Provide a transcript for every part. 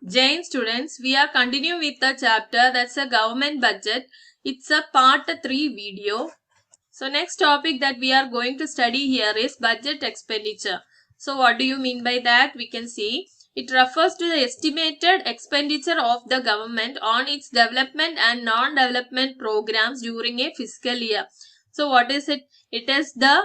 Jain students, we are continuing with the chapter that's a government budget. It's a part 3 video. So next topic that we are going to study here is budget expenditure. So what do you mean by that? We can see it refers to the estimated expenditure of the government on its development and non-development programs during a fiscal year. So what is it? It is the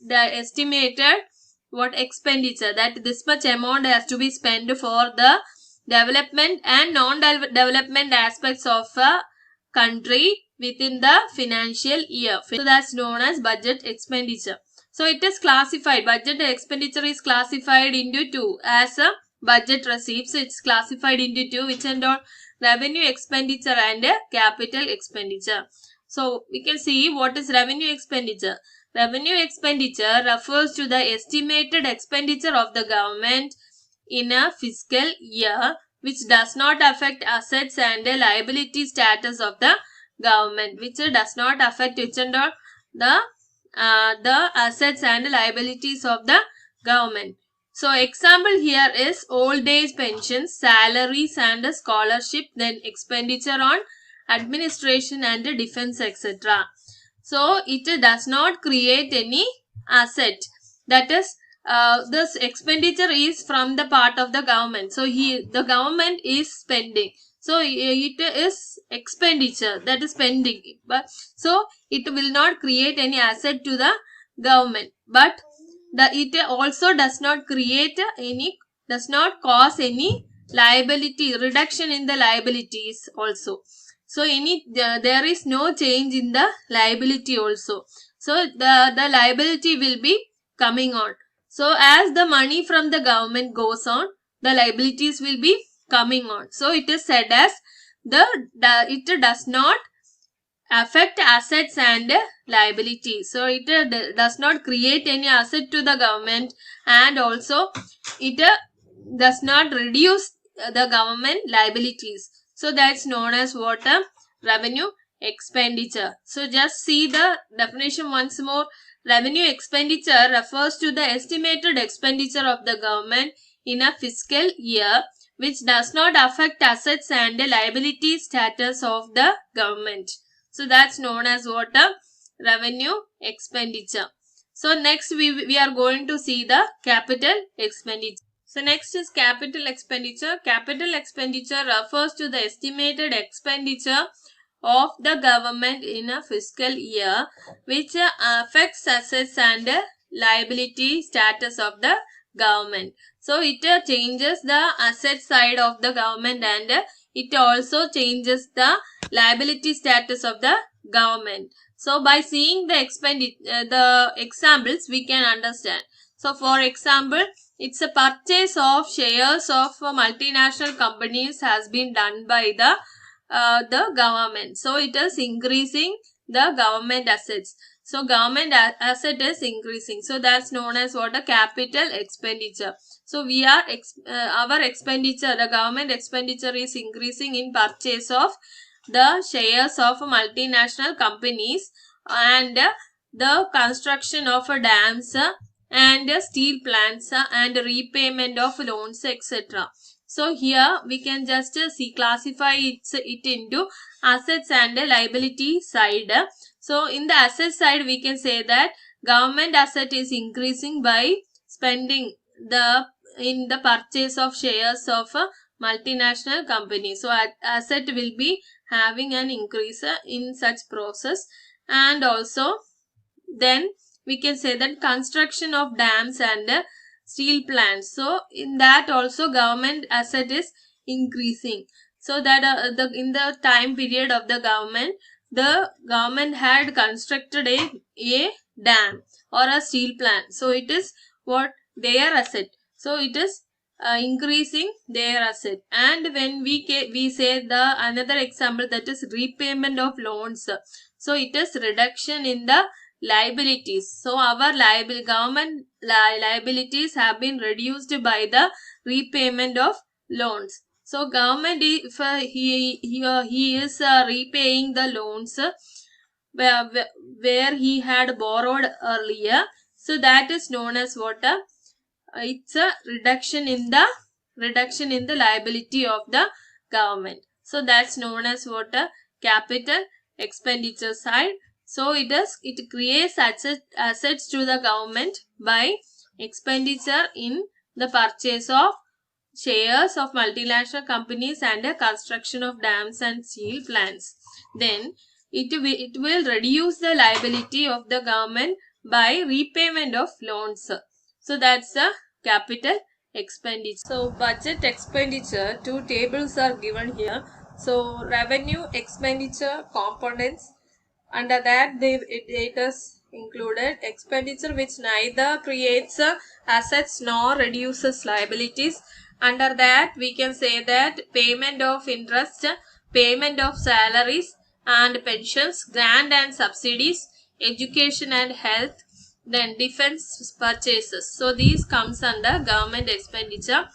estimated what expenditure, that this much amount has to be spent for the development and non-development aspects of a country within the financial year. So that's known as budget expenditure. So it is classified. Budget expenditure is classified into two. As a budget receipts, it's classified into two, which are all revenue expenditure and capital expenditure. So we can see what is revenue expenditure. Revenue expenditure refers to the estimated expenditure of the government in a fiscal year which does not affect assets and liability status of the government, which does not affect the assets and liabilities of the government. So example here is old age pensions, salaries and scholarship, then expenditure on administration and defense, etc. So it does not create any asset, that is this expenditure is from the part of the government. So the government is spending, so it is expenditure, that is spending, but so it will not create any asset to the government, but it also does not create any, does not cause any liability reduction in the liabilities also. So there is no change in the liability also. So the liability will be coming on. So as the money from the government goes on, the liabilities will be coming on. So it is said as it does not affect assets and liabilities. So it does not create any asset to the government, and also it does not reduce the government liabilities. So that's known as what? Revenue expenditure. So just see the definition once more. Revenue expenditure refers to the estimated expenditure of the government in a fiscal year which does not affect assets and liability status of the government. So that's known as what? Revenue expenditure. So next we are going to see the capital expenditure. So next is capital expenditure. Capital expenditure refers to the estimated expenditure of the government in a fiscal year which affects assets and liability status of the government. So it changes the asset side of the government, and it also changes the liability status of the government. So by seeing the examples, we can understand. So for example, it's a purchase of shares of multinational companies has been done by the government. So it is increasing the government assets. So government asset is increasing. So that's known as what? A capital expenditure. So we are our expenditure, the government expenditure is increasing in purchase of the shares of multinational companies and the construction of dams and steel plants and repayment of loans, etc. So here we can just classify it into assets and liability side. So in the asset side, we can say that government asset is increasing by spending in the purchase of shares of a multinational company. So asset will be having an increase in such process. And also then we can say that construction of dams and steel plants. So in that also government asset is increasing. So that in the time period of the government had constructed a dam or a steel plant. So it is what? Their asset. So it is increasing their asset. And when we say the another example, that is repayment of loans. So it is reduction in the liabilities. So our government liabilities have been reduced by the repayment of loans. So government, if he is repaying the loans where he had borrowed earlier, so that is known as what? It's a reduction in the reduction in the liability of the government. So that's known as what? A capital expenditure side. So it creates assets to the government by expenditure in the purchase of shares of multinational companies and the construction of dams and steel plants. Then it will reduce the liability of the government by repayment of loans. So that's the capital expenditure. So budget expenditure, two tables are given here. So revenue expenditure components, under that it is included expenditure which neither creates assets nor reduces liabilities. Under that we can say that payment of interest, payment of salaries and pensions, grant and subsidies, education and health, then defense purchases. So these comes under government expenditure.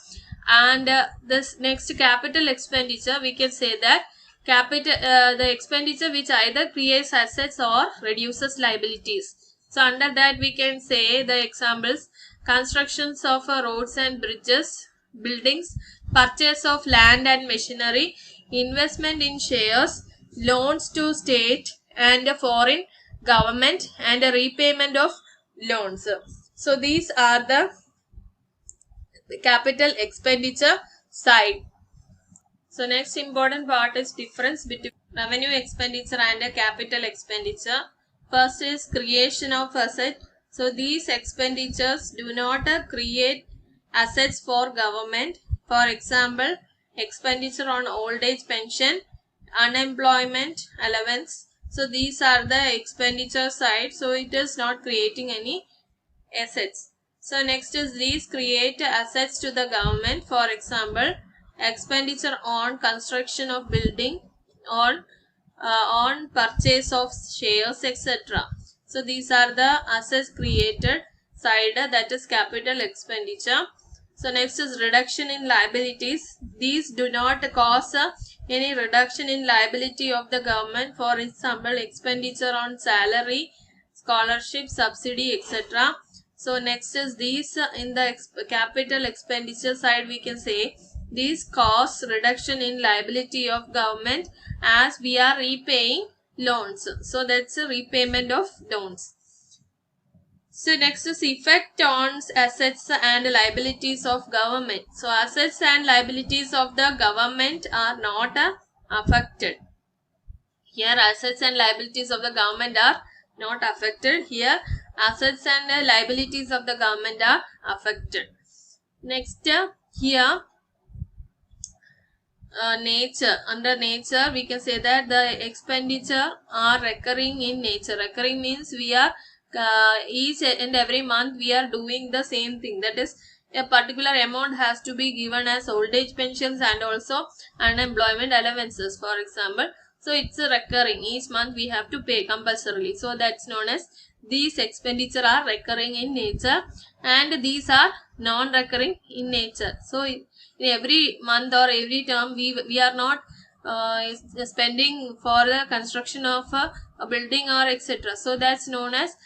And this next capital expenditure, we can say that the expenditure which either creates assets or reduces liabilities. So under that we can say the examples: constructions of roads and bridges, buildings, purchase of land and machinery, investment in shares, loans to state and foreign government, and a repayment of loans. So these are the capital expenditure side. So next important part is difference between revenue expenditure and a capital expenditure. First is creation of asset. So these expenditures do not create assets for government. For example, expenditure on old age pension, unemployment allowance. So these are the expenditure side. So it is not creating any assets. So next is these create assets to the government. For example, expenditure on construction of building, on purchase of shares, etc. So these are the assets created side, that is capital expenditure. So next is reduction in liabilities. These do not cause any reduction in liability of the government. For example, expenditure on salary, scholarship, subsidy, etc. So next is these in the capital expenditure side, we can say these cause reduction in liability of government as we are repaying loans. So that's a repayment of loans. So next is effect on assets and liabilities of government. So assets and liabilities of the government are not affected. Here assets and liabilities of the government are not affected. Here assets and liabilities of the government are affected. Next here nature. Under nature we can say that the expenditure are recurring in nature. Recurring means we are each and every month we are doing the same thing, that is a particular amount has to be given as old age pensions and also unemployment allowances, for example. So it's a recurring, each month we have to pay compulsorily. So that's known as these expenditure are recurring in nature, and these are non-recurring in nature. So in every month or every term we are not spending for the construction of a building or etc. So that's known as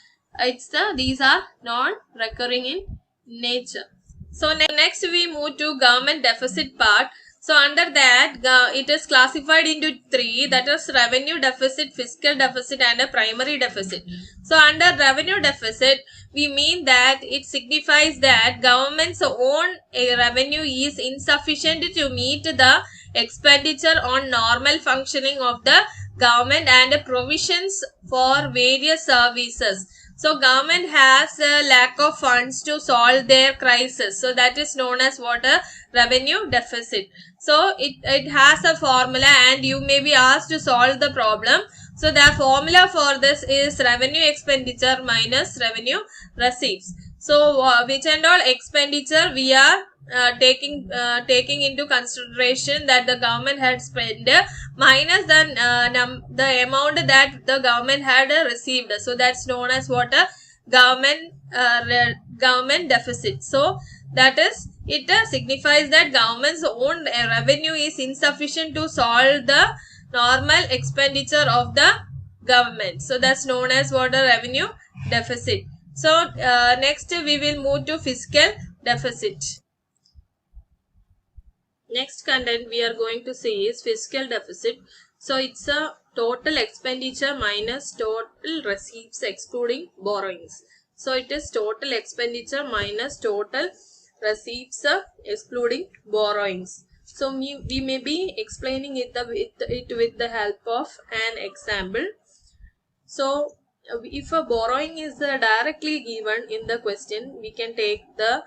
these are non-recurring in nature. So next we move to government deficit part. So under that it is classified into three, that is revenue deficit, fiscal deficit and a primary deficit. So under revenue deficit we mean that it signifies that government's own revenue is insufficient to meet the expenditure on normal functioning of the government and provisions for various services. So government has a lack of funds to solve their crisis. So that is known as what? A revenue deficit. So it has a formula and you may be asked to solve the problem. So the formula for this is revenue expenditure minus revenue receipts. So which and all expenditure we are taking into consideration that the government had spent minus the amount that the government had received. So that's known as what? A government deficit. So that is, it signifies that government's own revenue is insufficient to solve the normal expenditure of the government. So that's known as what? A revenue deficit. So next we will move to fiscal deficit. Next content we are going to see is fiscal deficit. So it's a total expenditure minus total receipts excluding borrowings. So it is total expenditure minus total receipts excluding borrowings. So we may be explaining it with the help of an example. So if a borrowing is directly given in the question, we can take the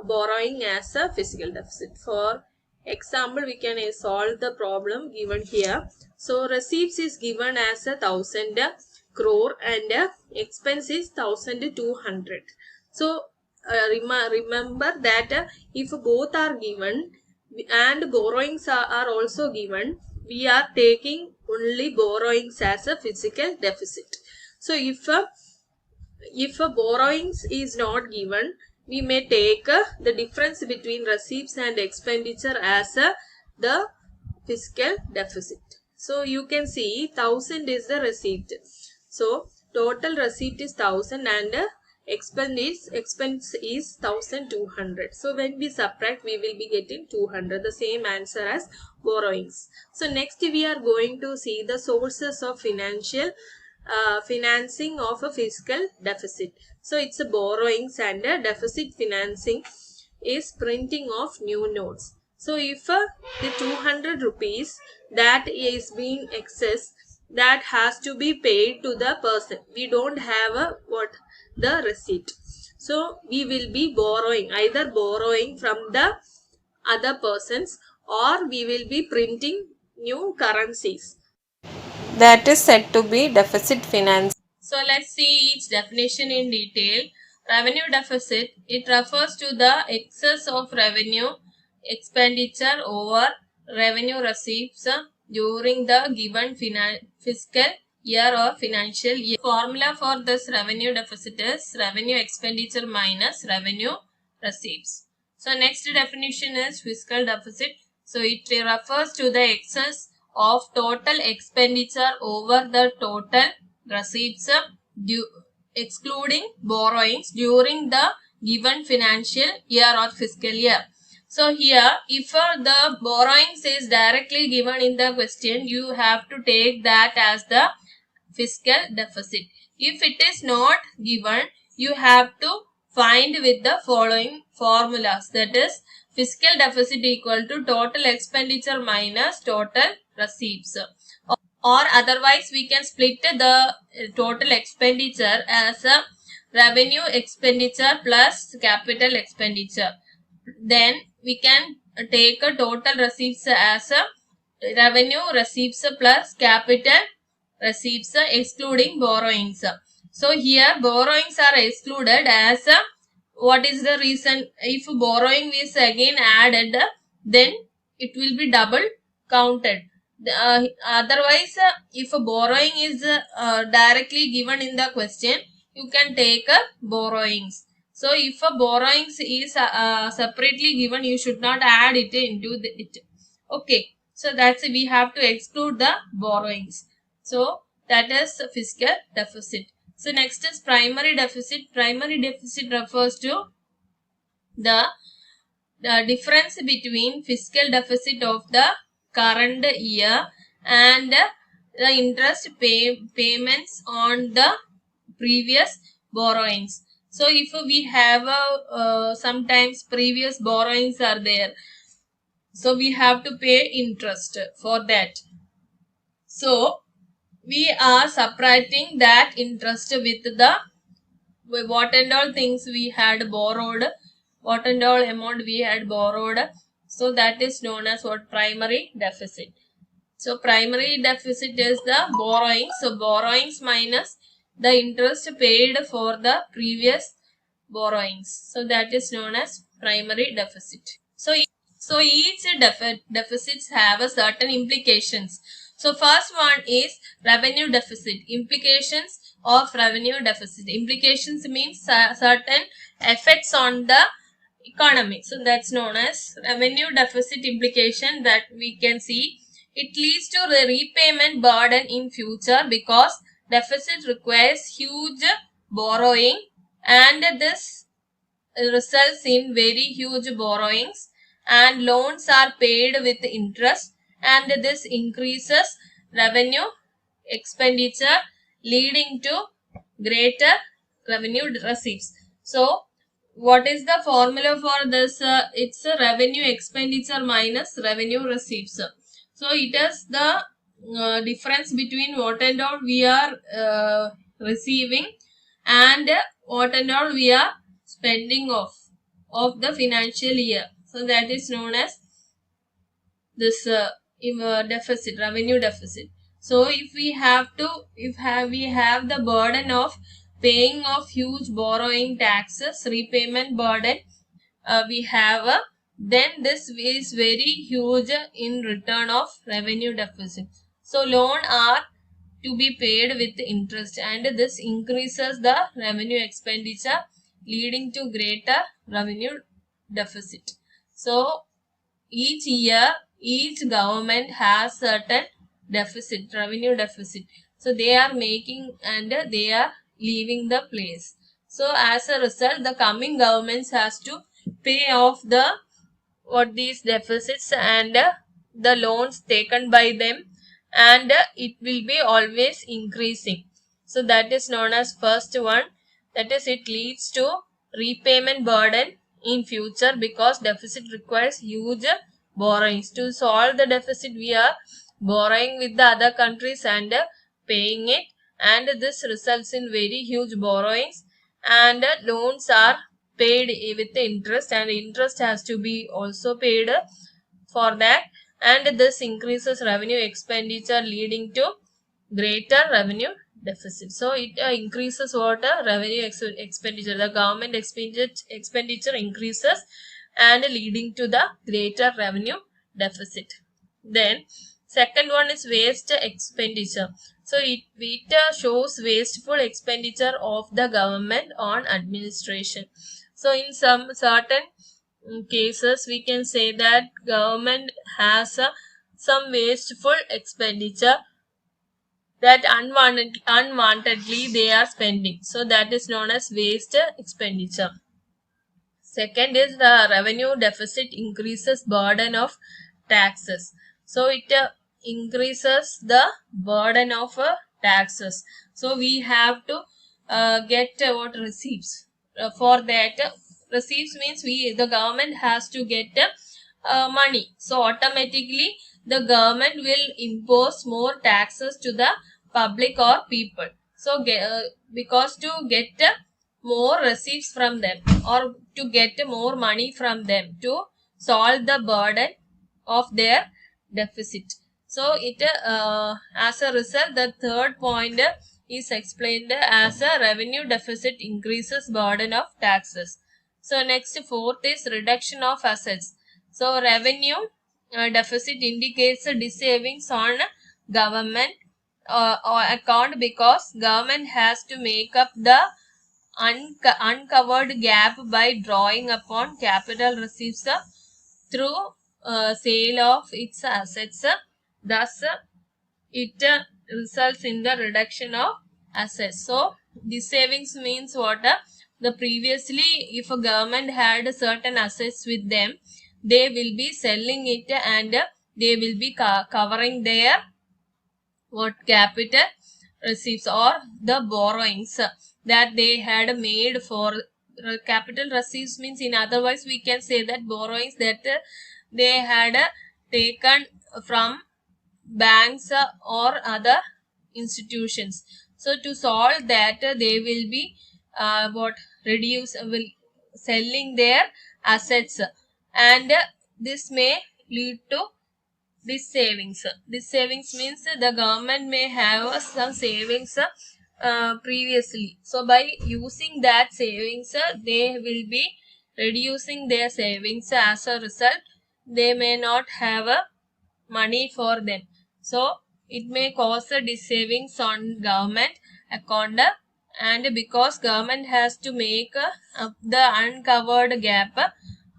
borrowing as a fiscal deficit. For example, we can solve the problem given here. So receipts is given as 1,000 crore and expense is 1,200. So remember that if both are given and borrowings are also given, we are taking only borrowings as a fiscal deficit. So if a borrowings is not given, we may take the difference between receipts and expenditure as the fiscal deficit. So you can see 1,000 is the receipt. So total receipt is 1,000 and expense is 1,200. So when we subtract, we will be getting 200, the same answer as borrowings. So next we are going to see the sources of financing of a fiscal deficit. So it's a borrowings and a deficit financing is printing of new notes. So if the 200 rupees that is being excess, that has to be paid to the person. We don't have the receipt. So we will be borrowing, either borrowing from the other persons or we will be printing new currencies. That is said to be deficit finance. So let's see each definition in detail. Revenue deficit, it refers to the excess of revenue expenditure over revenue receipts during the given fiscal year or financial year. Formula for this revenue deficit is revenue expenditure minus revenue receipts. So next definition is fiscal deficit. So it refers to the excess of total expenditure over the total receipts excluding borrowings during the given financial year or fiscal year. So here, if the borrowings is directly given in the question, you have to take that as the fiscal deficit. If it is not given, you have to find with the following formulas. That is, fiscal deficit equal to total expenditure minus total receipts. Or otherwise, we can split the total expenditure as a revenue expenditure plus capital expenditure. Then we can take a total receipts as a revenue receipts plus capital receipts excluding borrowings. So here borrowings are excluded as what is the reason? If borrowing is again added, then it will be double counted. Otherwise, if a borrowing is directly given in the question, you can take borrowings. So if a borrowings is separately given, you should not add it into it. Okay. So that's we have to exclude the borrowings. So that is fiscal deficit. So next is primary deficit. Primary deficit refers to the difference between fiscal deficit of the current year and the interest payments on the previous borrowings. So if we have sometimes previous borrowings are there, so we have to pay interest for that. So we are subtracting that interest with the what and all things we had borrowed, what and all amount we had borrowed. So that is known as what? Primary deficit. So primary deficit is the borrowing. So borrowings minus the interest paid for the previous borrowings. So that is known as primary deficit. So each deficits have a certain implications. So first one is revenue deficit. Implications of revenue deficit. Implications means certain effects on the economy. So that's known as revenue deficit implication that we can see. It leads to the repayment burden in future because deficit requires huge borrowing and this results in very huge borrowings and loans are paid with interest, and this increases revenue expenditure leading to greater revenue receipts. So what is the formula for this? It's a revenue expenditure minus revenue receipts. So it is the difference between what and all we are receiving and what and all we are spending of the financial year. So that is known as this deficit, revenue deficit. So if we have the burden of paying of huge borrowing taxes, repayment burden we have, then this is very huge in return of revenue deficit. So loan are to be paid with interest, and this increases the revenue expenditure leading to greater revenue deficit. So each year each government has certain deficit, revenue deficit. So they are making and they are leaving the place. So as a result, the coming governments has to pay off these deficits and the loans taken by them, and it will be always increasing. So that is known as first one, that is it leads to repayment burden in future because deficit requires huge borrowings. To solve the deficit, we are borrowing with the other countries and paying it, and this results in very huge borrowings, and loans are paid with the interest, and interest has to be also paid for that, and this increases revenue expenditure leading to greater revenue deficit. So it increases what revenue expenditure, the government expenditure increases and leading to the greater revenue deficit. Then second one is waste expenditure. So it shows wasteful expenditure of the government on administration. So in some certain cases we can say that government has some wasteful expenditure that unwantedly they are spending. So that is known as waste expenditure. Second is the revenue deficit increases burden of taxes. So it increases the burden of taxes. So we have to get what receipts. For that, receipts means the government has to get money. So automatically the government will impose more taxes to the public or people. So because to get more receipts from them or to get more money from them to solve the burden of their deficit. So it as a result, the third point is explained as a revenue deficit increases burden of taxes. So next, fourth is reduction of assets. So revenue deficit indicates a savings on government account because government has to make up the uncovered gap by drawing upon capital receipts through sale of its assets. Thus, it results in the reduction of assets. So, this savings means what? The previously, if a government had certain assets with them, they will be selling it and they will be covering their capital receipts or the borrowings that they had made for capital receipts means, in otherwise we can say that borrowings that they had taken from banks or other institutions. So to solve that, they will be selling their assets, and this may lead to this savings. This savings means the government may have some savings previously. So by using that savings, they will be reducing their savings. As a result, they may not have money for them. So it may cause a savings on government account, and because government has to make up the uncovered gap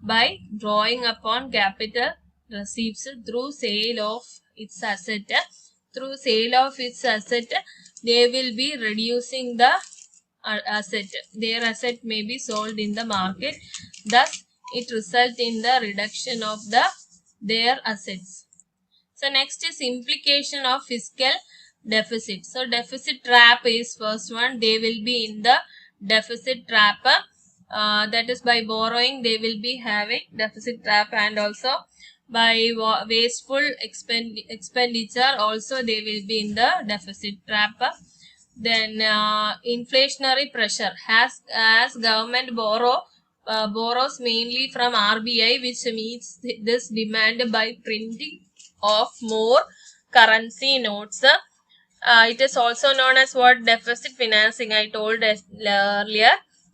by drawing upon capital receipts through sale of its asset. Through sale of its asset, they will be reducing the asset. Their asset may be sold in the market. Thus, it results in the reduction of their assets. So next is implication of fiscal deficit. So deficit trap is first one. They will be in the deficit trap. That is by borrowing they will be having deficit trap, and also by wasteful expenditure also they will be in the deficit trap. Then inflationary pressure, as government borrows mainly from RBI, which meets this demand by printing of more currency notes. It is also known as what? Deficit financing, I told earlier.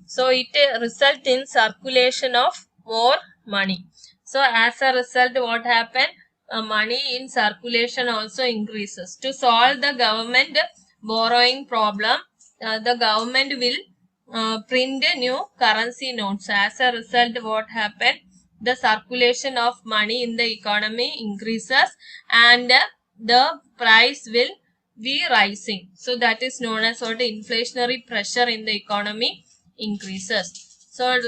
So it results in circulation of more money. So as a result, what happened? Money in circulation also increases. To solve the government borrowing problem, the government will print new currency notes. As a result, what happened? The circulation of money in the economy increases, and the price will be rising. So that is known as what? Inflationary pressure in the economy increases. So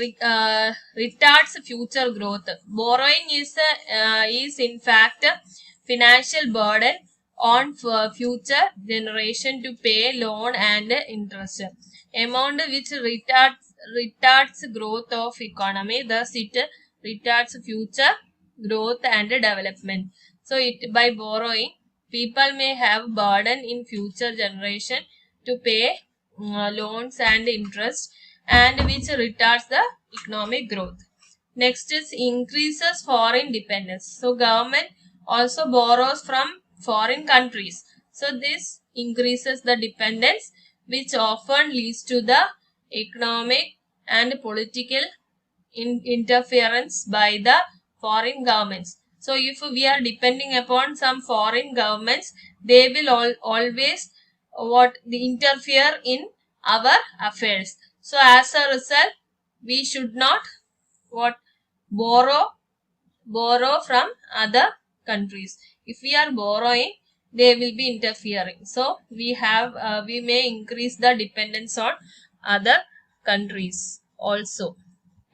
retards future growth. Borrowing is in fact a financial burden on future generation to pay loan and interest. Amount which retards growth of economy, thus it retards future growth and development. So it by borrowing, people may have burden in future generation to pay loans and interest, and which retards the economic growth. Next is increases foreign dependence. So government also borrows from foreign countries. So this increases the dependence, which often leads to the economic and political interference by the foreign governments. So if we are depending upon some foreign governments, they will always interfere in our affairs. So as a result, we should not borrow from other countries. If we are borrowing, they will be interfering. So we may increase the dependence on other countries also.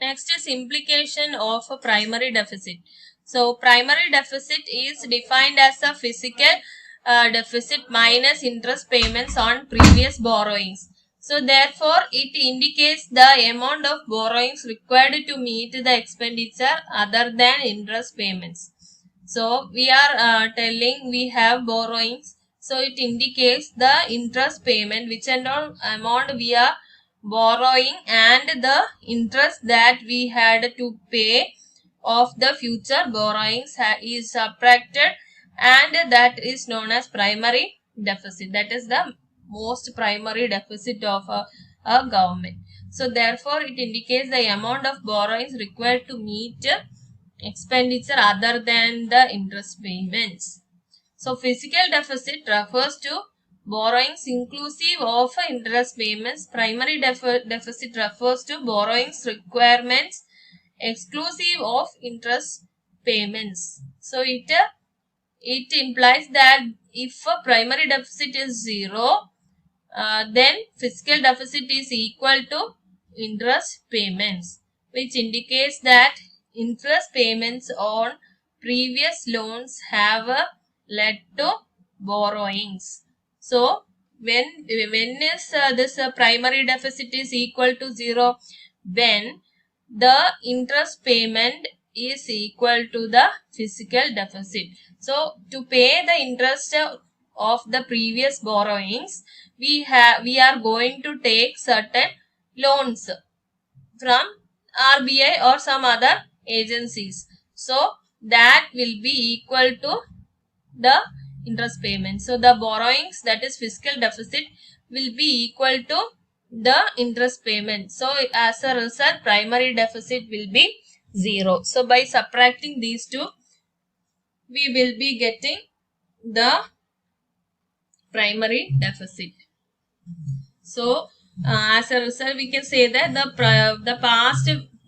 Next is implication of a primary deficit. So primary deficit is defined as a physical deficit minus interest payments on previous borrowings. So therefore, it indicates the amount of borrowings required to meet the expenditure other than interest payments. So we are telling we have borrowings. So it indicates the interest payment, which and all amount we are borrowing, and the interest that we had to pay of the future borrowings is subtracted, and that is known as primary deficit. That is the most primary deficit of a government. So therefore, it indicates the amount of borrowings required to meet expenditure other than the interest payments. So physical deficit refers to borrowings inclusive of interest payments. Primary deficit refers to borrowings requirements exclusive of interest payments. So it implies that if a primary deficit is 0, then fiscal deficit is equal to interest payments, which indicates that interest payments on previous loans have led to borrowings. So when is this primary deficit is equal to 0? When the interest payment is equal to the fiscal deficit. So to pay the interest of the previous borrowings, we are going to take certain loans from RBI or some other agencies. So that will be equal to the interest payment. So the borrowings, that is fiscal deficit, will be equal to the interest payment. So as a result, primary deficit will be 0. So by subtracting these two, we will be getting the primary deficit. So as a result, we can say that the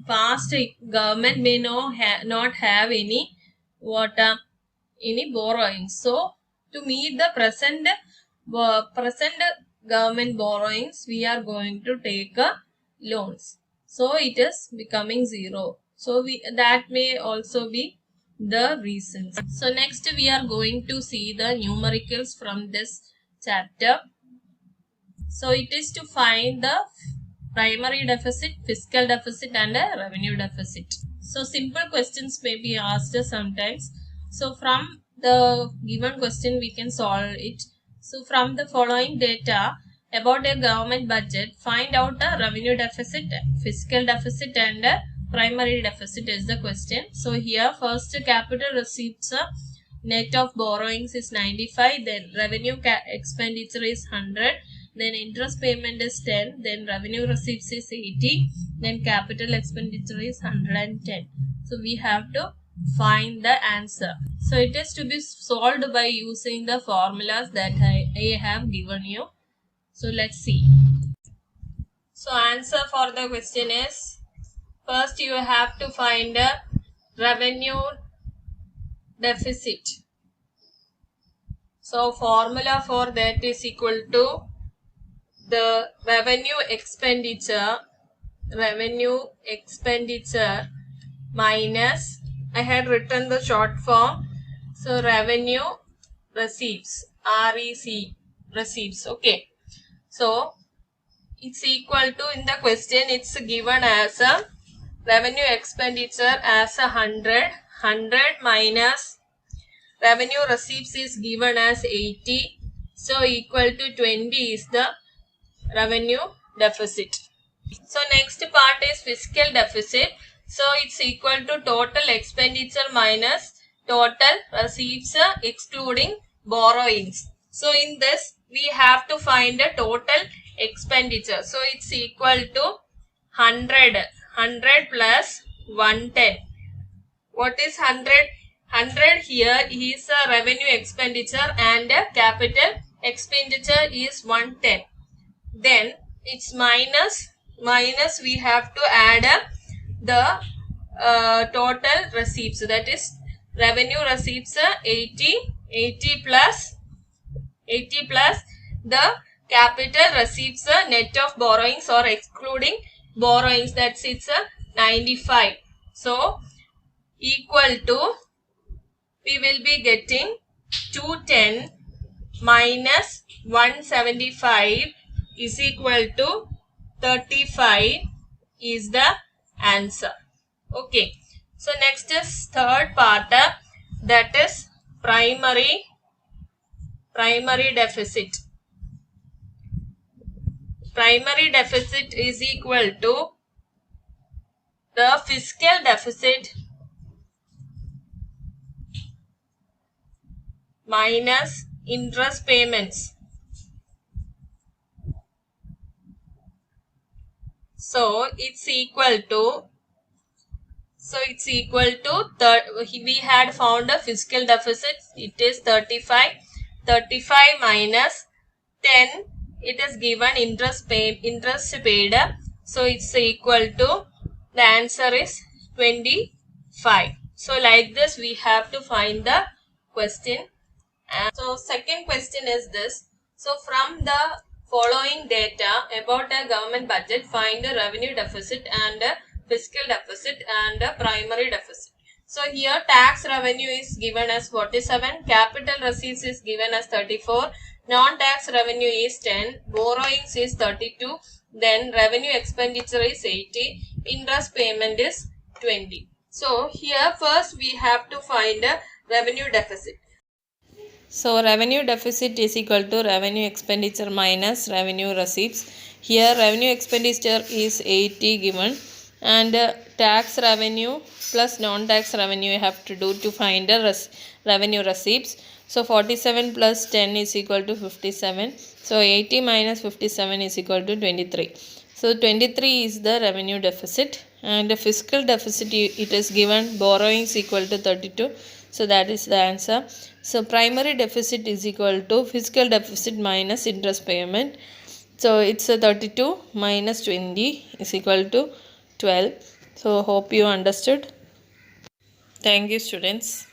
past government may not have any borrowings. So to meet the present government borrowings, we are going to take loans. So it is becoming 0. So that may also be the reasons. So next we are going to see the numericals from this chapter. So it is to find the primary deficit, fiscal deficit and a revenue deficit. So simple questions may be asked sometimes. So from the given question we can solve it. So from the following data about a government budget, find out a revenue deficit, fiscal deficit and a primary deficit is the question. So here first capital receipts, net of borrowings is 95, then revenue expenditure is 100, then interest payment is 10, then revenue receipts is 80, then capital expenditure is 110. So we have to find the answer. So it is to be solved by using the formulas that I have given you. So let's see. So answer for the question is, first you have to find a revenue deficit. So formula for that is equal to the revenue expenditure minus, I had written the short form, so revenue receipts, REC, receipts. Okay, so it's equal to, in the question it's given as a revenue expenditure as a 100 minus revenue receipts is given as 80, so equal to 20 is the revenue deficit. So next part is fiscal deficit. So it's equal to total expenditure minus total receipts excluding borrowings. So in this we have to find a total expenditure. So it's equal to 100 plus 110. What is 100? 100 here is a revenue expenditure and capital expenditure is 110. Then it's minus we have to add the total receipts, that is revenue receipts 80 plus the capital receipts net of borrowings or excluding borrowings, that's it's 95. So equal to, we will be getting 210 minus 175 is equal to 35 is the answer. Okay, so next is third part, that is primary deficit. Primary deficit is equal to the fiscal deficit minus interest payments. So it's equal to, we had found a fiscal deficit, it is 35 minus 10, it is given interest paid, so it's equal to, the answer is 25. So like this we have to find the question. And so second question is this. So from the following data about a government budget, find a revenue deficit and a fiscal deficit and a primary deficit. So here tax revenue is given as 47, capital receipts is given as 34, non-tax revenue is 10, borrowings is 32, then revenue expenditure is 80, interest payment is 20. So here first we have to find a revenue deficit. So revenue deficit is equal to revenue expenditure minus revenue receipts. Here revenue expenditure is 80 given, and tax revenue plus non-tax revenue you have to do to find the revenue receipts. So 47 plus 10 is equal to 57. So 80 minus 57 is equal to 23. So 23 is the revenue deficit, and the fiscal deficit it is given borrowings equal to 32. So that is the answer. So primary deficit is equal to fiscal deficit minus interest payment. So it's a 32 minus 20 is equal to 12. So hope you understood. Thank you, students.